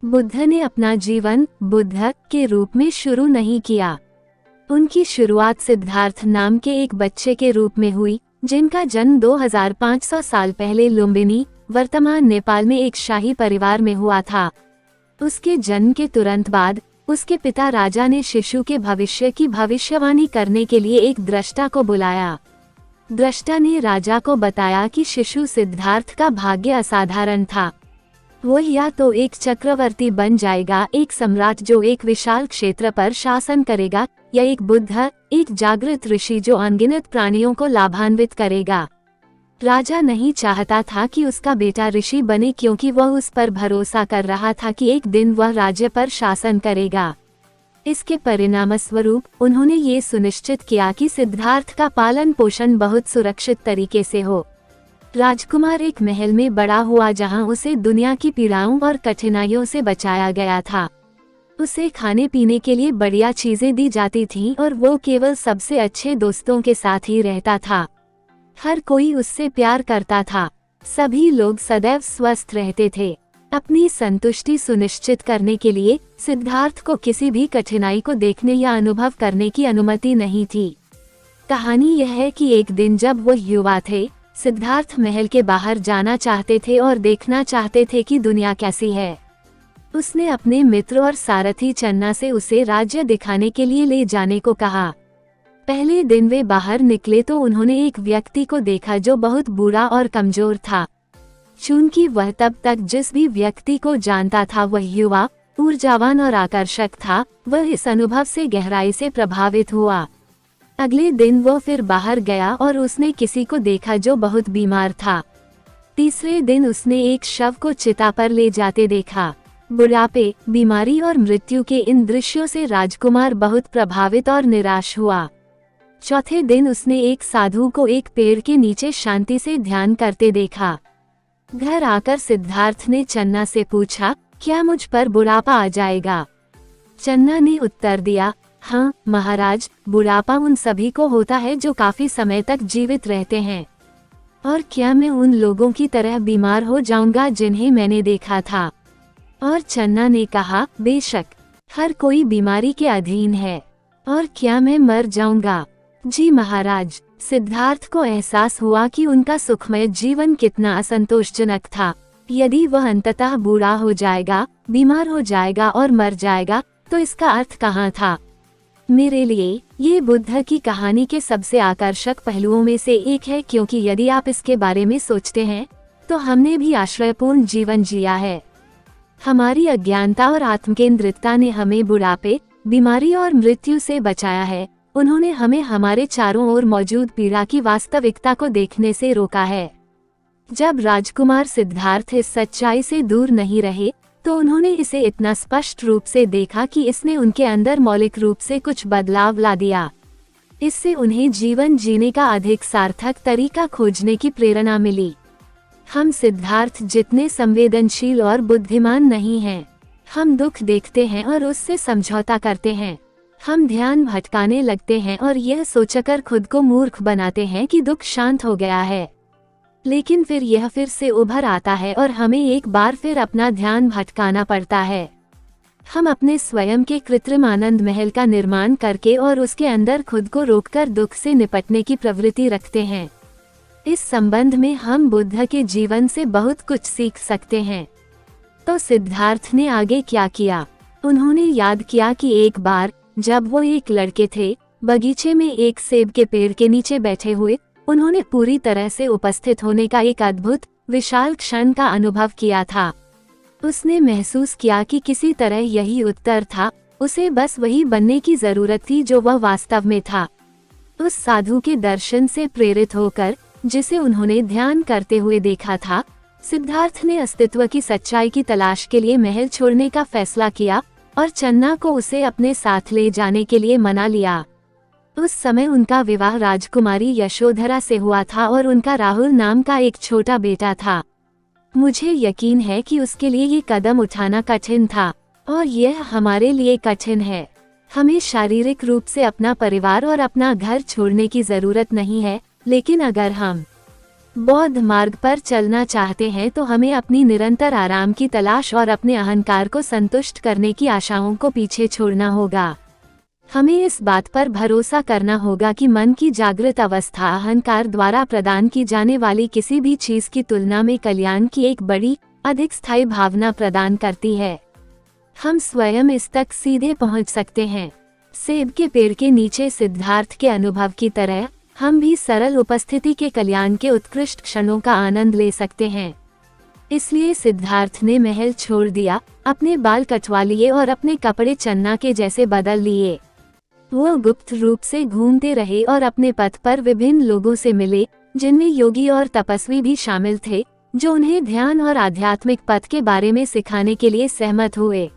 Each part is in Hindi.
बुद्ध ने अपना जीवन बुद्ध के रूप में शुरू नहीं किया। उनकी शुरुआत सिद्धार्थ नाम के एक बच्चे के रूप में हुई, जिनका जन्म 2500 साल पहले लुम्बिनी, वर्तमान नेपाल में एक शाही परिवार में हुआ था। उसके जन्म के तुरंत बाद उसके पिता राजा ने शिशु के भविष्य की भविष्यवाणी करने के लिए एक दृष्टा को बुलाया। दृष्टा ने राजा को बताया कि शिशु सिद्धार्थ का भाग्य असाधारण था। वो या तो एक चक्रवर्ती बन जाएगा, एक सम्राट जो एक विशाल क्षेत्र पर शासन करेगा, या एक बुद्ध, एक जागृत ऋषि जो अनगिनत प्राणियों को लाभान्वित करेगा। राजा नहीं चाहता था कि उसका बेटा ऋषि बने, क्योंकि वह उस पर भरोसा कर रहा था कि एक दिन वह राज्य पर शासन करेगा। इसके परिणामस्वरूप उन्होंने ये सुनिश्चित किया कि सिद्धार्थ का पालन पोषण बहुत सुरक्षित तरीके से हो। राजकुमार एक महल में बड़ा हुआ जहां उसे दुनिया की पीड़ाओं और कठिनाइयों से बचाया गया था। उसे खाने पीने के लिए बढ़िया चीजें दी जाती थीं और वो केवल सबसे अच्छे दोस्तों के साथ ही रहता था। हर कोई उससे प्यार करता था। सभी लोग सदैव स्वस्थ रहते थे। अपनी संतुष्टि सुनिश्चित करने के लिए सिद्धार्थ को किसी भी कठिनाई को देखने या अनुभव करने की अनुमति नहीं थी। कहानी यह है कि एक दिन जब वो युवा थे, सिद्धार्थ महल के बाहर जाना चाहते थे और देखना चाहते थे कि दुनिया कैसी है। उसने अपने मित्र और सारथी चन्ना से उसे राज्य दिखाने के लिए ले जाने को कहा। पहले दिन वे बाहर निकले तो उन्होंने एक व्यक्ति को देखा जो बहुत बूढ़ा और कमजोर था। चूंकि वह तब तक जिस भी व्यक्ति को जानता था वह युवा, ऊर्जावान और आकर्षक था, वह इस अनुभव से गहराई से प्रभावित हुआ। अगले दिन वो फिर बाहर गया और उसने किसी को देखा जो बहुत बीमार था। तीसरे दिन उसने एक शव को चिता पर ले जाते देखा। बुढ़ापे, बीमारी और मृत्यु के इन दृश्यों से राजकुमार बहुत प्रभावित और निराश हुआ। चौथे दिन उसने एक साधु को एक पेड़ के नीचे शांति से ध्यान करते देखा। घर आकर सिद्धार्थ ने चन्ना से पूछा, क्या मुझ पर बुढ़ापा आ जाएगा? चन्ना ने उत्तर दिया, हाँ महाराज, बुढ़ापा उन सभी को होता है जो काफी समय तक जीवित रहते हैं। और क्या मैं उन लोगों की तरह बीमार हो जाऊंगा जिन्हें मैंने देखा था? और चन्ना ने कहा, बेशक, हर कोई बीमारी के अधीन है। और क्या मैं मर जाऊंगा? जी महाराज। सिद्धार्थ को एहसास हुआ कि उनका सुखमय जीवन कितना असंतोषजनक था। यदि वह अंततः बूढ़ा हो जाएगा, बीमार हो जाएगा और मर जाएगा, तो इसका अर्थ कहाँ था? मेरे लिए ये बुद्ध की कहानी के सबसे आकर्षक पहलुओं में से एक है, क्योंकि यदि आप इसके बारे में सोचते हैं तो हमने भी आश्रयपूर्ण जीवन जिया है। हमारी अज्ञानता और आत्मकेंद्रितता ने हमें बुढ़ापे, बीमारी और मृत्यु से बचाया है। उन्होंने हमें हमारे चारों ओर मौजूद पीड़ा की वास्तविकता को देखने से रोका है। जब राजकुमार सिद्धार्थ इस सच्चाई से दूर नहीं रहे तो उन्होंने इसे इतना स्पष्ट रूप से देखा कि इसने उनके अंदर मौलिक रूप से कुछ बदलाव ला दिया। इससे उन्हें जीवन जीने का अधिक सार्थक तरीका खोजने की प्रेरणा मिली। हम सिद्धार्थ जितने संवेदनशील और बुद्धिमान नहीं हैं। हम दुख देखते हैं और उससे समझौता करते हैं। हम ध्यान भटकाने लगते हैं और यह सोचकर खुद को मूर्ख बनाते हैं कि दुख शांत हो गया है। लेकिन फिर यह फिर से उभर आता है और हमें एक बार फिर अपना ध्यान भटकाना पड़ता है। हम अपने स्वयं के कृत्रिम आनंद महल का निर्माण करके और उसके अंदर खुद को रोककर दुख से निपटने की प्रवृत्ति रखते हैं। इस संबंध में हम बुद्ध के जीवन से बहुत कुछ सीख सकते हैं। तो सिद्धार्थ ने आगे क्या किया? उन्होंने याद किया कि एक बार जब वो एक लड़के थे, बगीचे में एक सेब के पेड़ के नीचे बैठे हुए, उन्होंने पूरी तरह से उपस्थित होने का एक अद्भुत, विशाल क्षण का अनुभव किया था। उसने महसूस किया कि किसी तरह यही उत्तर था। उसे बस वही बनने की जरूरत थी जो वह वास्तव में था। उस साधु के दर्शन से प्रेरित होकर, जिसे उन्होंने ध्यान करते हुए देखा था, सिद्धार्थ ने अस्तित्व की सच्चाई की तलाश के लिए महल छोड़ने का फैसला किया और चन्ना को उसे अपने साथ ले जाने के लिए मना लिया। उस समय उनका विवाह राजकुमारी यशोधरा से हुआ था और उनका राहुल नाम का एक छोटा बेटा था। मुझे यकीन है कि उसके लिए ये कदम उठाना कठिन था, और यह हमारे लिए कठिन है। हमें शारीरिक रूप से अपना परिवार और अपना घर छोड़ने की जरूरत नहीं है, लेकिन अगर हम बौद्ध मार्ग पर चलना चाहते हैं तो हमें अपनी निरंतर आराम की तलाश और अपने अहंकार को संतुष्ट करने की आशाओं को पीछे छोड़ना होगा। हमें इस बात पर भरोसा करना होगा कि मन की जागृत अवस्था अहंकार द्वारा प्रदान की जाने वाली किसी भी चीज की तुलना में कल्याण की एक बड़ी, अधिक स्थायी भावना प्रदान करती है। हम स्वयं इस तक सीधे पहुंच सकते हैं। सेब के पेड़ के नीचे सिद्धार्थ के अनुभव की तरह हम भी सरल उपस्थिति के कल्याण के उत्कृष्ट क्षणों का आनंद ले सकते हैं। इसलिए सिद्धार्थ ने महल छोड़ दिया, अपने बाल कटवा लिए और अपने कपड़े चन्ना के जैसे बदल लिए। वो गुप्त रूप से घूमते रहे और अपने पथ पर विभिन्न लोगों से मिले, जिनमें योगी और तपस्वी भी शामिल थे, जो उन्हें ध्यान और आध्यात्मिक पथ के बारे में सिखाने के लिए सहमत हुए।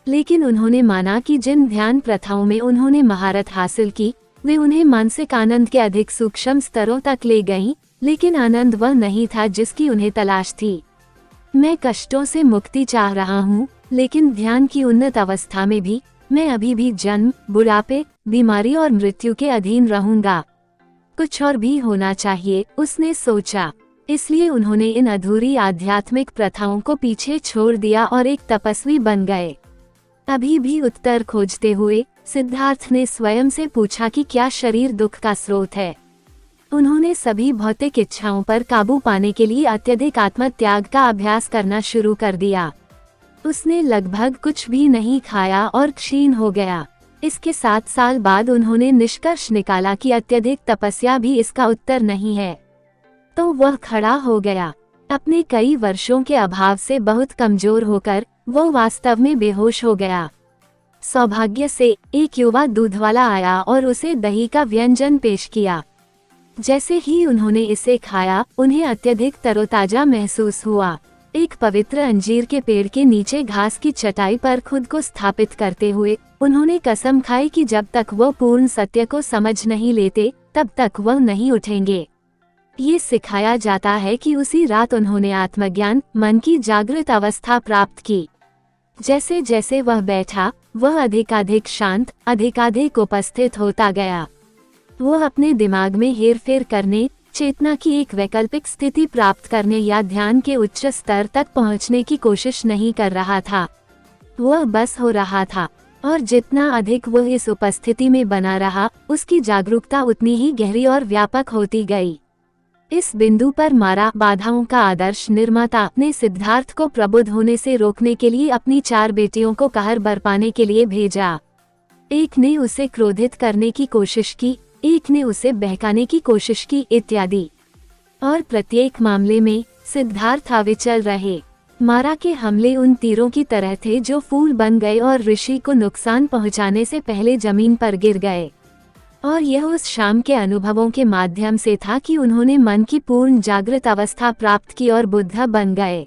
लेकिन उन्होंने माना कि जिन ध्यान प्रथाओं में उन्होंने महारत हासिल की, वे उन्हें मानसिक आनंद के अधिक सूक्ष्म स्तरों तक ले गईं, लेकिन आनंद वह नहीं था जिसकी उन्हें तलाश थी। मैं कष्टों से मुक्ति चाह रहा हूँ, लेकिन ध्यान की उन्नत अवस्था में भी मैं अभी भी जन्म, बुढ़ापे, बीमारी और मृत्यु के अधीन रहूंगा। कुछ और भी होना चाहिए, उसने सोचा। इसलिए उन्होंने इन अधूरी आध्यात्मिक प्रथाओं को पीछे छोड़ दिया और एक तपस्वी बन गए। अभी भी उत्तर खोजते हुए सिद्धार्थ ने स्वयं से पूछा कि क्या शरीर दुख का स्रोत है। उन्होंने सभी भौतिक इच्छाओं पर काबू पाने के लिए अत्यधिक आत्मत्याग का अभ्यास करना शुरू कर दिया। उसने लगभग कुछ भी नहीं खाया और क्षीण हो गया। इसके 7 साल बाद उन्होंने निष्कर्ष निकाला कि अत्यधिक तपस्या भी इसका उत्तर नहीं है। तो वह खड़ा हो गया। अपने कई वर्षों के अभाव से बहुत कमजोर होकर वो वास्तव में बेहोश हो गया। सौभाग्य से एक युवा दूध वाला आया और उसे दही का व्यंजन पेश किया। जैसे ही उन्होंने इसे खाया, उन्हें अत्यधिक तरोताजा महसूस हुआ। एक पवित्र अंजीर के पेड़ के नीचे घास की चटाई पर खुद को स्थापित करते हुए उन्होंने कसम खाई कि जब तक वो पूर्ण सत्य को समझ नहीं लेते, तब तक वह नहीं उठेंगे। ये सिखाया जाता है कि उसी रात उन्होंने आत्मज्ञान, मन की जागृत अवस्था प्राप्त की। जैसे जैसे वह बैठा, वह अधिकाधिक शांत, अधिकाधिक उपस्थित होता गया। वह अपने दिमाग में हेरफेर करने, चेतना की एक वैकल्पिक स्थिति प्राप्त करने या ध्यान के उच्च स्तर तक पहुंचने की कोशिश नहीं कर रहा था। वह बस हो रहा था, और जितना अधिक वह इस उपस्थिति में बना रहा, उसकी जागरूकता उतनी ही गहरी और व्यापक होती गई। इस बिंदु पर मारा बाधाओं का आदर्श निर्माता ने सिद्धार्थ को प्रबुद्ध होने से रोकने के लिए अपनी 4 बेटियों को कहर बरपाने के लिए भेजा। एक ने उसे क्रोधित करने की कोशिश की, एक ने उसे बहकाने की कोशिश की, इत्यादि। और प्रत्येक मामले में सिद्धार्थ अविचल रहे। मारा के हमले उन तीरों की तरह थे जो फूल बन गए और ऋषि को नुकसान पहुंचाने से पहले जमीन पर गिर गए। और यह उस शाम के अनुभवों के माध्यम से था कि उन्होंने मन की पूर्ण जागृत अवस्था प्राप्त की और बुद्ध बन गए।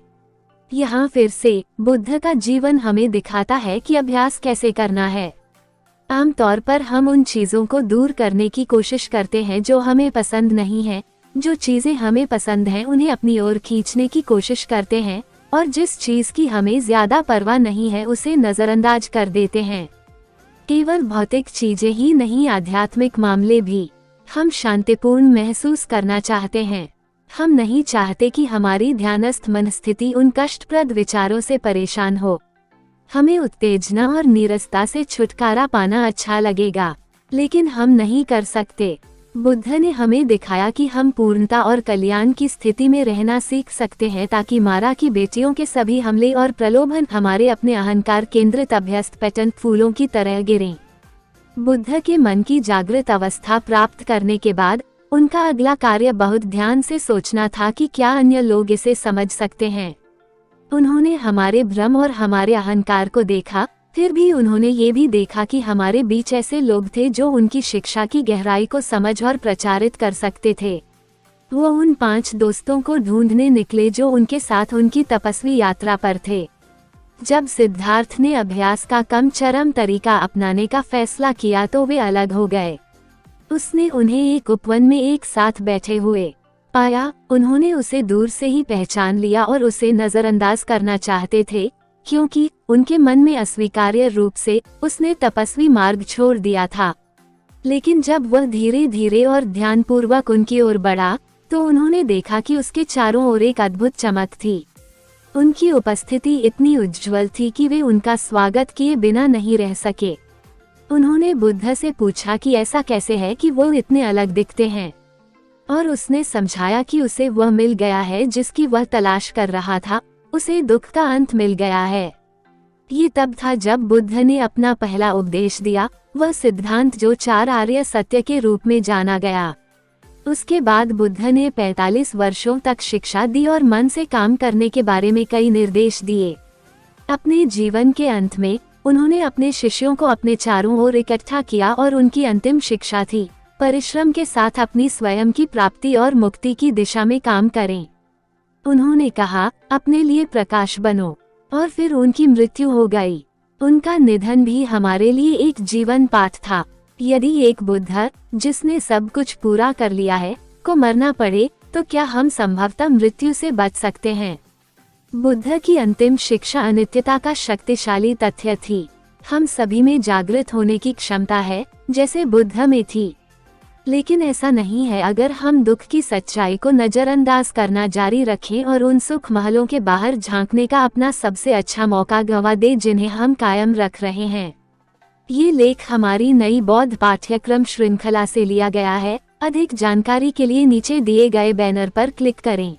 यहाँ फिर से बुद्ध का जीवन हमें दिखाता है कि अभ्यास कैसे करना है। आमतौर पर हम उन चीजों को दूर करने की कोशिश करते हैं जो हमें पसंद नहीं है। जो चीजें हमें पसंद हैं उन्हें अपनी ओर खींचने की कोशिश करते हैं, और जिस चीज की हमें ज्यादा परवाह नहीं है उसे नजरअंदाज कर देते हैं। केवल भौतिक चीजें ही नहीं, आध्यात्मिक मामले भी। हम शांतिपूर्ण महसूस करना चाहते हैं। हम नहीं चाहते कि हमारी ध्यानस्थ मनस्थिति उन कष्टप्रद विचारों से परेशान हो। हमें उत्तेजना और नीरसता से छुटकारा पाना अच्छा लगेगा, लेकिन हम नहीं कर सकते। बुद्ध ने हमें दिखाया कि हम पूर्णता और कल्याण की स्थिति में रहना सीख सकते हैं, ताकि मारा की बेटियों के सभी हमले और प्रलोभन हमारे अपने अहंकार केंद्रित अभ्यस्त पैटर्न फूलों की तरह गिरें। बुद्ध के मन की जागृत अवस्था प्राप्त करने के बाद उनका अगला कार्य बहुत ध्यान से सोचना था कि क्या अन्य लोग इसे समझ सकते हैं। उन्होंने हमारे भ्रम और हमारे अहंकार को देखा, फिर भी उन्होंने ये भी देखा कि हमारे बीच ऐसे लोग थे जो उनकी शिक्षा की गहराई को समझ और प्रचारित कर सकते थे। वो उन 5 दोस्तों को ढूंढने निकले जो उनके साथ उनकी तपस्वी यात्रा पर थे। जब सिद्धार्थ ने अभ्यास का कम चरम तरीका अपनाने का फैसला किया तो वे अलग हो गए। उसने उन्हें एक उपवन में एक साथ बैठे हुए पाया। उन्होंने उसे दूर से ही पहचान लिया और उसे नजरअंदाज करना चाहते थे, क्योंकि उनके मन में अस्वीकार्य रूप से उसने तपस्वी मार्ग छोड़ दिया था। लेकिन जब वह धीरे धीरे और ध्यानपूर्वक उनकी ओर बढ़ा, तो उन्होंने देखा कि उसके चारों ओर एक अद्भुत चमक थी। उनकी उपस्थिति इतनी उज्ज्वल थी कि वे उनका स्वागत किए बिना नहीं रह सके। उन्होंने बुद्ध से पूछा कि ऐसा कैसे है कि वो इतने अलग दिखते हैं, और उसने समझाया कि उसे वह मिल गया है जिसकी वह तलाश कर रहा था, उसे दुख का अंत मिल गया है। ये तब था जब बुद्ध ने अपना पहला उपदेश दिया, वह सिद्धांत जो 4 आर्य सत्य के रूप में जाना गया। उसके बाद बुद्ध ने 45 वर्षों तक शिक्षा दी और मन से काम करने के बारे में कई निर्देश दिए। अपने जीवन के अंत में उन्होंने अपने शिष्यों को अपने चारों ओर इकट्ठा किया और उनकी अंतिम शिक्षा थी, परिश्रम के साथ अपनी स्वयं की प्राप्ति और मुक्ति की दिशा में काम करें। उन्होंने कहा, अपने लिए प्रकाश बनो, और फिर उनकी मृत्यु हो गई। उनका निधन भी हमारे लिए एक जीवन पाठ था। यदि एक बुद्ध, जिसने सब कुछ पूरा कर लिया है, को मरना पड़े, तो क्या हम संभवतः मृत्यु से बच सकते हैं? बुद्ध की अंतिम शिक्षा अनित्यता का शक्तिशाली तथ्य थी। हम सभी में जागृत होने की क्षमता है, जैसे बुद्ध में थी। लेकिन ऐसा नहीं है अगर हम दुख की सच्चाई को नजरअंदाज करना जारी रखें और उन सुख महलों के बाहर झांकने का अपना सबसे अच्छा मौका गंवा दें जिन्हें हम कायम रख रहे हैं। ये लेख हमारी नई बौद्ध पाठ्यक्रम श्रृंखला से लिया गया है। अधिक जानकारी के लिए नीचे दिए गए बैनर पर क्लिक करें।